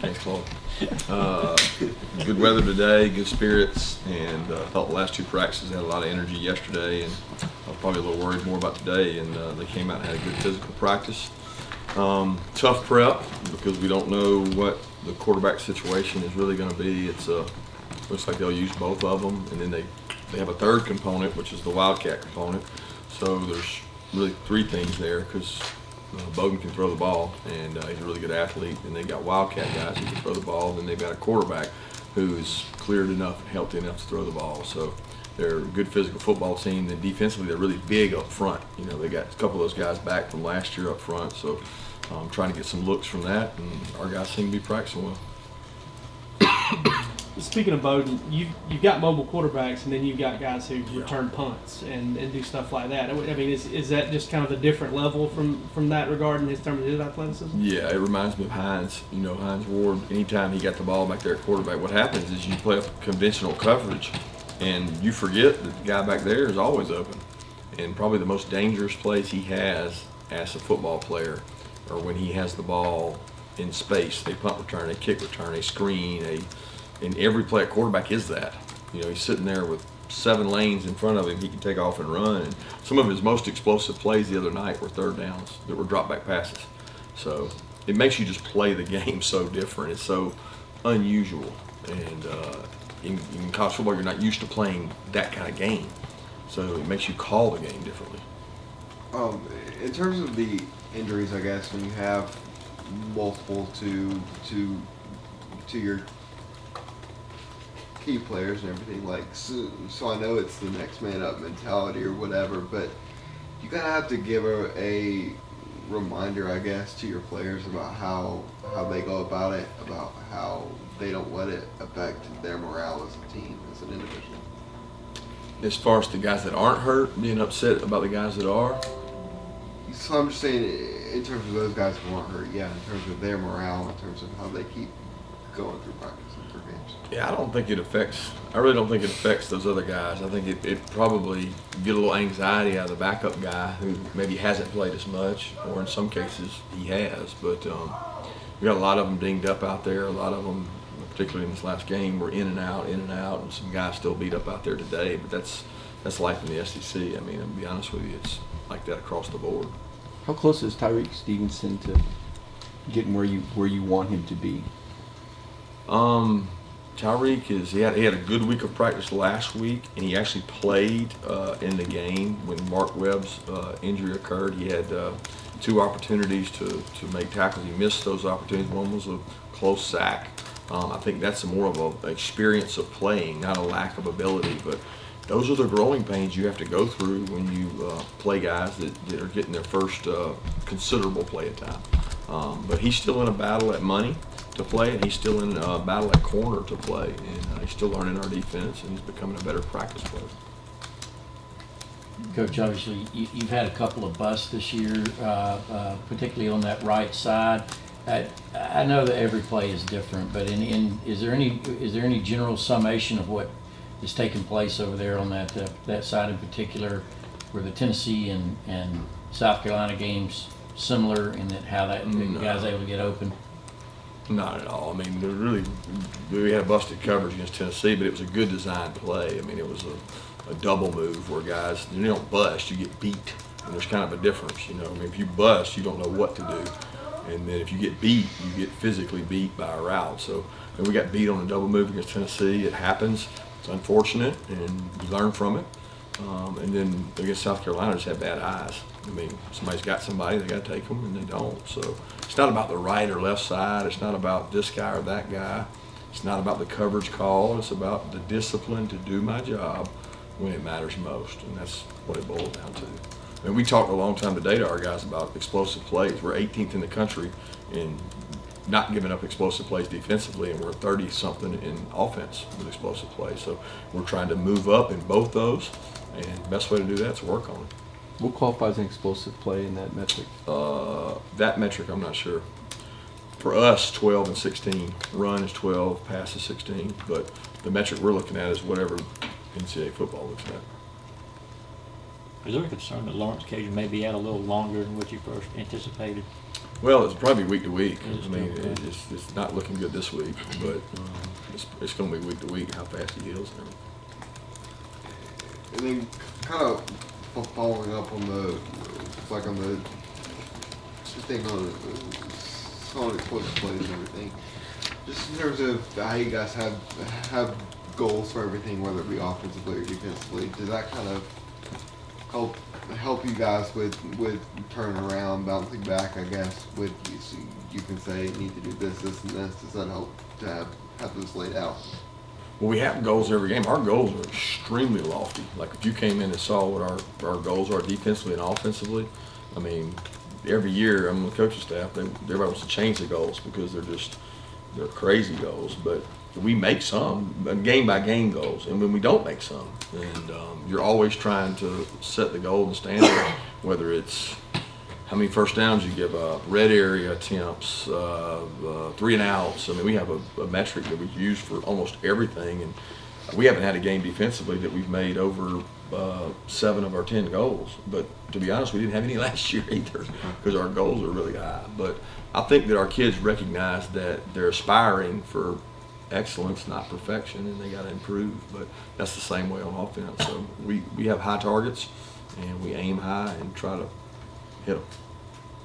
Thanks, Claude. Good weather today, good spirits, and thought the last two practices had a lot of energy yesterday, and I was probably a little worried more about today, and they came out and had a good physical practice. Tough prep because we don't know what the quarterback situation is really going to be. It's looks like they'll use both of them, and then they have a third component, which is the Wildcat component. So there's really three things there because Bowden can throw the ball, and he's a really good athlete, and they've got Wildcat guys who can throw the ball, and then they've got a quarterback who's cleared enough and healthy enough to throw the ball. So they're a good physical football team, and defensively they're really big up front. You know, they got a couple of those guys back from last year up front, so trying to get some looks from that, and our guys seem to be practicing well. Speaking of Bowden, you've got mobile quarterbacks, and then you've got guys who return punts and do stuff like that. I mean, is that just kind of a different level from that regard in terms of his athleticism? Yeah, it reminds me of Hines. You know, Hines Ward, anytime he got the ball back there at quarterback, what happens is you play up conventional coverage, and you forget that the guy back there is always open. And probably the most dangerous plays he has as a football player are when he has the ball in space, a punt return, a kick return, a screen, and every play at quarterback is that. You know, he's sitting there with 7 lanes in front of him. He can take off and run. And some of his most explosive plays the other night were third downs that were drop back passes. So it makes you just play the game so different. It's so unusual. And in college football, you're not used to playing that kind of game. So it makes you call the game differently. In terms of the injuries, I guess, when you have multiple to your key players and everything, like, so I know it's the next man up mentality or whatever, but you gotta have to give a reminder, I guess, to your players about how they go about it, about how they don't let it affect their morale as a team, as an individual. As far as the guys that aren't hurt, being upset about the guys that are? So I'm just saying, in terms of those guys who aren't hurt, yeah, in terms of their morale, in terms of how they keep going through practice and through games. Yeah, I really don't think it affects those other guys. I think it probably get a little anxiety out of the backup guy who maybe hasn't played as much, or in some cases he has. But we got a lot of them dinged up out there. A lot of them, particularly in this last game, were in and out, and some guys still beat up out there today. But that's life in the SEC. I mean, to be honest with you, it's like that across the board. How close is Tyrique Stevenson to getting where you want him to be? Tyrique he had a good week of practice last week, and he actually played in the game when Mark Webb's injury occurred. He had 2 opportunities to make tackles. He missed those opportunities. One was a close sack. I think that's more of an experience of playing, not a lack of ability, but those are the growing pains you have to go through when you play guys that are getting their first considerable play time. But he's still in a battle at money to play, and he's still in a battle at corner to play, and he's still learning our defense, and he's becoming a better practice player. Coach, obviously you've had a couple of busts this year, particularly on that right side. I know that every play is different, but is there any general summation of what is taking place over there on that side in particular, where the Tennessee and South Carolina games similar in that how that guy's able to get open? Not at all. I mean, we had busted coverage against Tennessee, but it was a good design play. I mean, it was a double move where guys, you don't bust, you get beat. And there's kind of a difference, you know. I mean, if you bust, you don't know what to do. And then if you get beat, you get physically beat by a route. So, and we got beat on a double move against Tennessee. It happens. It's unfortunate, and you learn from it. And then against South Carolina, just have bad eyes. I mean, somebody's got somebody, they got to take them, and they don't. So it's not about the right or left side. It's not about this guy or that guy. It's not about the coverage call. It's about the discipline to do my job when it matters most, and that's what it boils down to. I mean, we talked a long time today to our guys about explosive plays. We're 18th in the country in not giving up explosive plays defensively, and we're 30-something in offense with explosive plays. So we're trying to move up in both those, and the best way to do that is work on it. What qualifies an explosive play in that metric? That metric, I'm not sure. For us, 12 and 16. Run is 12, pass is 16. But the metric we're looking at is whatever NCAA football looks at. Is there a concern that Lawrence Cajun may be out a little longer than what you first anticipated? Well, it's probably week to week. It's I mean, okay. it's not looking good this week, but it's going to be week to week how fast he heals. And then kind of following up on the thing on explosive plays and everything. Just in terms of how you guys have goals for everything, whether it be offensively or defensively, does that kind of help you guys with turning around, bouncing back? I guess with you can say you need to do this, and this. Does that help to have this laid out? Well, we have goals every game. Our goals are extremely lofty. Like if you came in and saw what our goals are defensively and offensively, I mean, every year I'm on the coaching staff. Everybody wants to change the goals because they're crazy goals. But we make some game by game goals, and when we don't make some, and you're always trying to set the goal and standard, whether it's how many first downs you give up, red area attempts, 3 and outs. I mean, we have a metric that we use for almost everything, and we haven't had a game defensively that we've made over 7 of our 10 goals. But to be honest, we didn't have any last year either because our goals are really high. But I think that our kids recognize that they're aspiring for excellence, not perfection, and they got to improve. But that's the same way on offense. So we have high targets, and we aim high and try to hit them.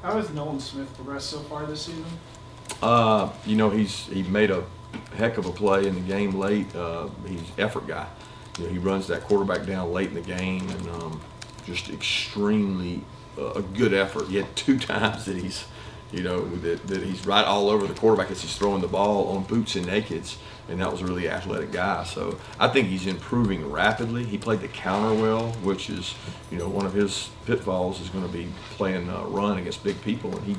How has Nolan Smith progressed so far this season? You know, he made a heck of a play in the game late. He's an effort guy. You know, he runs that quarterback down late in the game, and just extremely a good effort. He had 2 times that he's, you know, that he's right all over the quarterback as he's throwing the ball on boots and nakeds, and that was a really athletic guy. So I think he's improving rapidly. He played the counter well, which is, you know, one of his pitfalls is going to be playing run against big people, and he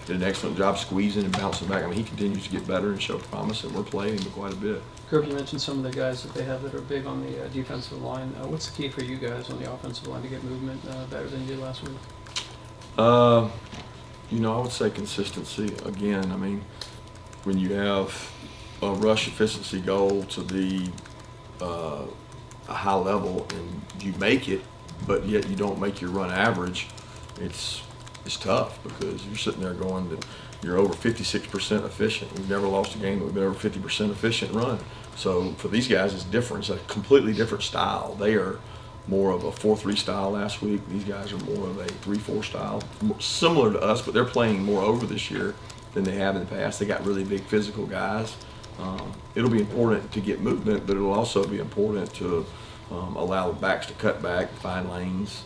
did an excellent job squeezing and bouncing back. I mean, he continues to get better and show promise, and we're playing him quite a bit. Kirby, you mentioned some of the guys that they have that are big on the defensive line. What's the key for you guys on the offensive line to get movement better than you did last week? You know, I would say consistency. Again, I mean, when you have a rush efficiency goal to be a high level and you make it, but yet you don't make your run average, it's tough because you're sitting there going that you're over 56% efficient. We've never lost a game that we've been over 50% efficient run. So for these guys, it's different. It's a completely different style. They are more of a 4-3 style last week. These guys are more of a 3-4 style, similar to us, but they're playing more over this year than they have in the past. They got really big physical guys. It'll be important to get movement, but it'll also be important to allow the backs to cut back, find lanes,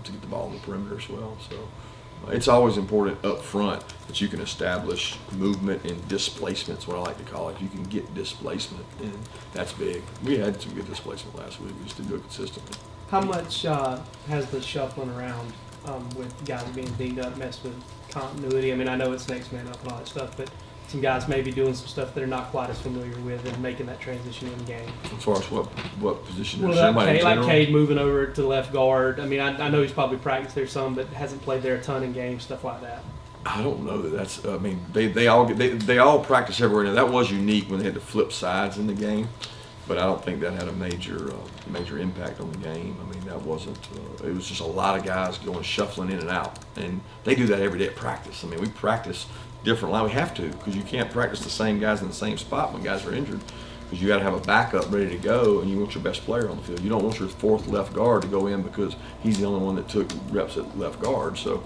to get the ball in the perimeter as well. So it's always important up front that you can establish movement and displacement. Is what I like to call it. You can get displacement, and that's big. We had some good displacement last week. We just didn't do it consistently. How much has the shuffling around with guys being dinged up messed with continuity? I mean, I know it's next man up and all that stuff, but some guys may be doing some stuff they're not quite as familiar with and making that transition in game. As far as what position? Well, like Cade moving over to left guard. I mean, I know he's probably practiced there some, but hasn't played there a ton in games, stuff like that. I don't know that that's. I mean, they all practice everywhere. Now that was unique when they had to flip sides in the game, but I don't think that had a major impact on the game. I mean, that wasn't. It was just a lot of guys going shuffling in and out, and they do that every day at practice. I mean, we practice different line. We have to, because you can't practice the same guys in the same spot when guys are injured, because you got to have a backup ready to go, and you want your best player on the field. You don't want your 4th left guard to go in because he's the only one that took reps at left guard. So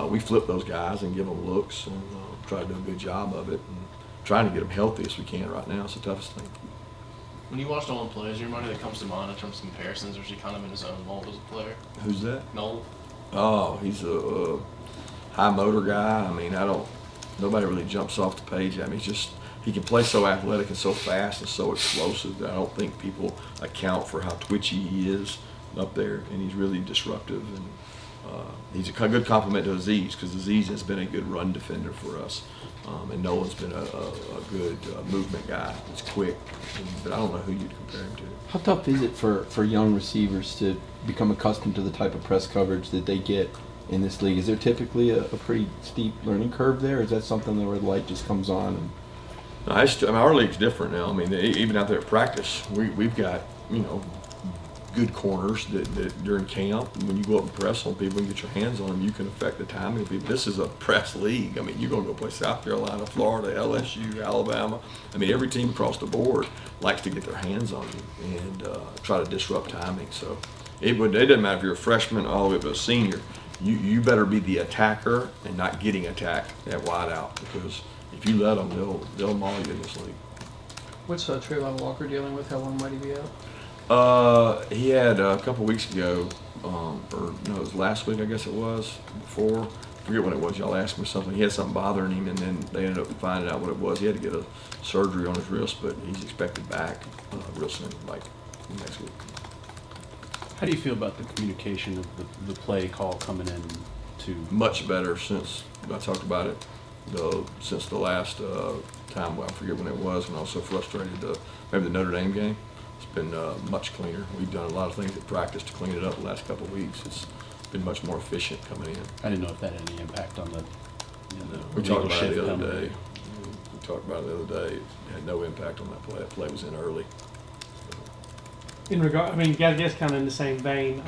we flip those guys and give them looks and try to do a good job of it and trying to get them healthy as we can right now. It's the toughest thing. When you watch Nolan play, is there anybody that comes to mind in terms of comparisons, or is he kind of in his own mold as a player? Who's that? Nolan? Oh, he's a high motor guy. I mean, nobody really jumps off the page. I mean, he can play so athletic and so fast and so explosive that I don't think people account for how twitchy he is up there, and he's really disruptive. And he's a good complement to Aziz, because Aziz has been a good run defender for us, and Nolan's been a good movement guy. He's quick, but I don't know who you'd compare him to. How tough is it for young receivers to become accustomed to the type of press coverage that they get in this league? Is there typically a pretty steep learning curve there? Or is that something where the light just comes on? And No, I mean, our league's different now. I mean, even out there at practice, we've got, you know, good corners that during camp, when you go up and press on people and get your hands on them, you can affect the timing of people. This is a press league. I mean, you're going to go play South Carolina, Florida, LSU, Alabama. I mean, every team across the board likes to get their hands on you and try to disrupt timing. So it doesn't matter if you're a freshman all the way up to a senior. You better be the attacker and not getting attacked at wide out, because if you let them, they'll maul you in this league. What's Travon Walker dealing with? How long might he be out? He had a couple weeks ago, or no, it was last week, I guess it was, before. I forget when it was. Y'all asked me something. He had something bothering him, and then they ended up finding out what it was. He had to get a surgery on his wrist, but he's expected back real soon, like next week. How do you feel about the communication of the play call coming in to? Much better since I talked about it. Since the last time, well, I forget when it was, when I was so frustrated. Maybe the Notre Dame game. It's been much cleaner. We've done a lot of things at practice to clean it up the last couple of weeks. It's been much more efficient coming in. I didn't know if that had any impact on the. We talked about it the other day. We talked about it the other day. It had no impact on that play. That play was in early. In regard, I mean, I guess kind of in the same vein,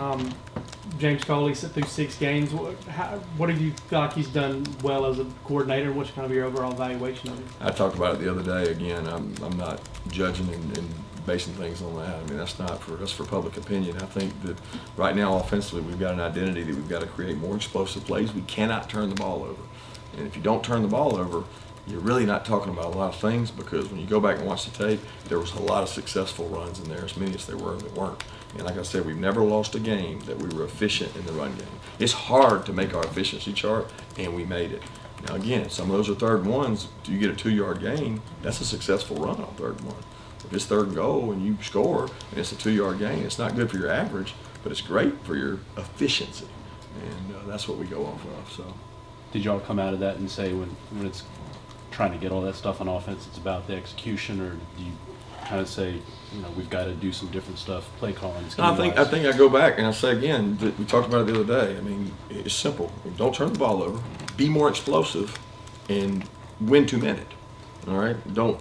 James Coley sit through 6 games. What do you feel like he's done well as a coordinator? What's kind of your overall evaluation of him? I talked about it the other day. Again, I'm not judging and basing things on that. I mean, that's for public opinion. I think that right now offensively we've got an identity that we've got to create more explosive plays. We cannot turn the ball over, and if you don't turn the ball over, you're really not talking about a lot of things, because when you go back and watch the tape, there was a lot of successful runs in there, as many as there were that weren't. And like I said, we've never lost a game that we were efficient in the run game. It's hard to make our efficiency chart, and we made it. Now again, some of those are 3rd and 1s. Do you get a 2-yard gain? That's a successful run on 3rd and 1. If it's 3rd and goal and you score and it's a 2-yard gain, it's not good for your average, but it's great for your efficiency. And that's what we go off of. So, did y'all come out of that and say when it's trying to get all that stuff on offense, it's about the execution, or do you kind of say, we've got to do some different stuff, play calling? I think I go back and I say again, we talked about it the other day. I mean, it's simple. Don't turn the ball over. Be more explosive, and win 2 minutes. All right. Don't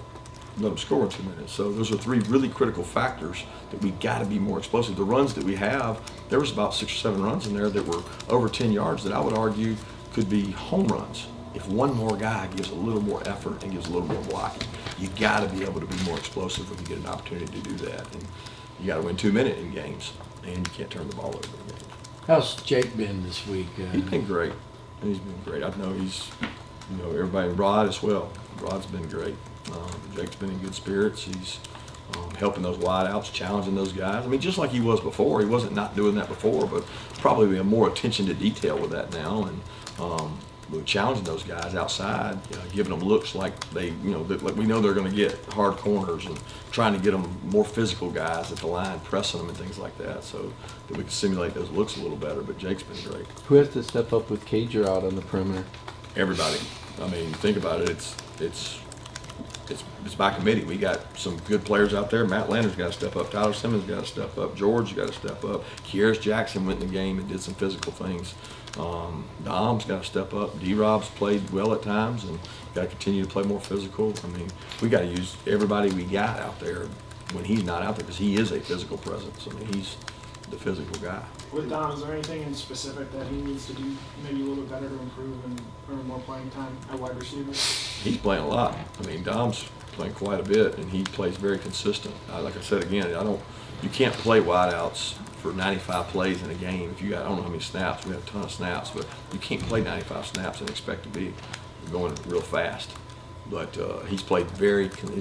let them score in 2 minutes. So those are 3 really critical factors that we got to be more explosive. The runs that we have, there was about 6 or 7 runs in there that were over 10 yards that I would argue could be home runs. If one more guy gives a little more effort and gives a little more blocking, you got to be able to be more explosive when you get an opportunity to do that. And you got to win 2 minutes in games, and you can't turn the ball over in games. How's Jake been this week? He's been great. He's been great. I know he's, everybody, Rod as well. Rod's been great. Jake's been in good spirits. He's helping those wideouts, challenging those guys. I mean, just like he was before. He wasn't not doing that before, but probably a more attention to detail with that now. And we're challenging those guys outside, giving them looks like they, like we know they're going to get hard corners, and trying to get them more physical guys at the line, pressing them and things like that, so that we can simulate those looks a little better. But Jake's been great. Who has to step up with Cager out on the perimeter? Everybody. I mean, think about it. It's by committee. We got some good players out there. Matt Lander's got to step up. Tyler Simmons got to step up. George got to step up. Kieris Jackson went in the game and did some physical things. Dom's got to step up. D-Rob's played well at times, and got to continue to play more physical. I mean, we got to use everybody we got out there when he's not out there, because he is a physical presence. I mean, he's the physical guy. With Dom, is there anything in specific that he needs to do maybe a little bit better to improve and earn more playing time at wide receiver? He's playing a lot. I mean, Dom's playing quite a bit, and he plays very consistent. Like I said again, you can't play wideouts for 95 plays in a game. If you got, I don't know how many snaps, we have a ton of snaps, but you can't play 95 snaps and expect to be going real fast. But he's played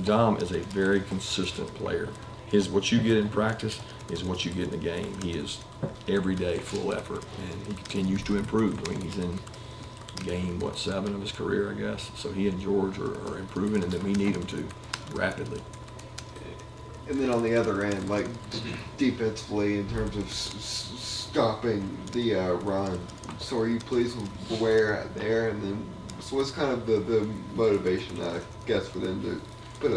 Dom is a very consistent player. What you get in practice is what you get in the game. He is every day full effort, and he continues to improve. I mean, he's in game, 7 of his career, I guess. So he and George are improving, and then we need them to rapidly. And then on the other end, like defensively, in terms of stopping the run, so are you pleased with where there? And then, so what's kind of the motivation, I guess, for them to put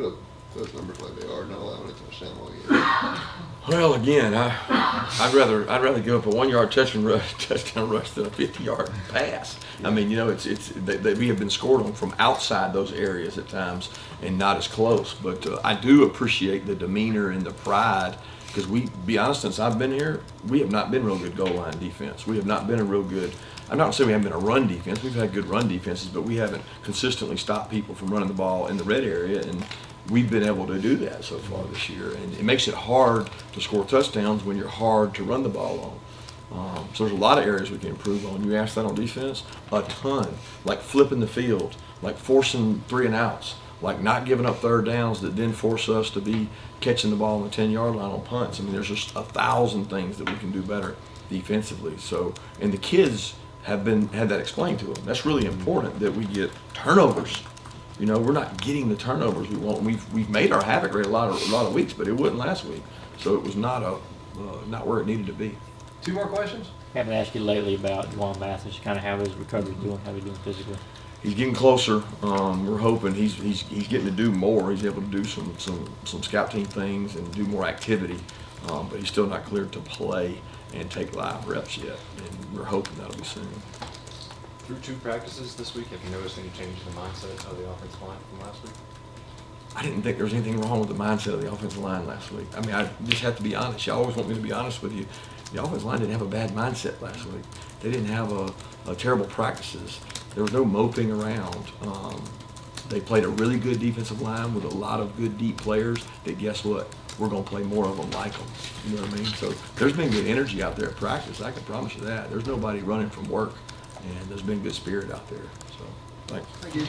up those numbers like they are, not allowing a touchdown all year. Well, again, I'd rather give up a 1 yard touchdown rush than a 50-yard pass. I mean, you know, we have been scored on from outside those areas at times and not as close. But I do appreciate the demeanor and the pride, because be honest, since I've been here, we have not been real good goal line defense. We have not been a real good. I'm not saying we haven't been a run defense. We've had good run defenses, but we haven't consistently stopped people from running the ball in the red area, and we've been able to do that so far this year. And it makes it hard to score touchdowns when you're hard to run the ball on. So there's a lot of areas we can improve on. You ask that on defense, a ton. Like flipping the field, like forcing 3 and outs, like not giving up third downs that then force us to be catching the ball on the 10-yard line on punts. I mean, there's just 1,000 things that we can do better defensively. So, and the kids had that explained to them. That's really important, that we get turnovers. You know, we're not getting the turnovers we want. We've made our havoc rate a lot of weeks, but it wasn't last week. So it was not where it needed to be. 2 more questions? I haven't asked you lately about D'Wan Mathis, kind of how his recovery doing, how he doing physically. He's getting closer. We're hoping he's getting to do more. He's able to do some scout team things and do more activity, but he's still not cleared to play and take live reps yet. And we're hoping that'll be soon. Through 2 practices this week, have you noticed any change in the mindset of the offensive line from last week? I didn't think there was anything wrong with the mindset of the offensive line last week. I mean, I just have to be honest. You always want me to be honest with you. The offensive line didn't have a bad mindset last week. They didn't have a terrible practices. There was no moping around. They played a really good defensive line with a lot of good deep players that, guess what? We're going to play more of them like them. You know what I mean? So there's been good energy out there at practice. I can promise you that. There's nobody running from work, and there's been good spirit out there. So thanks. Thank you.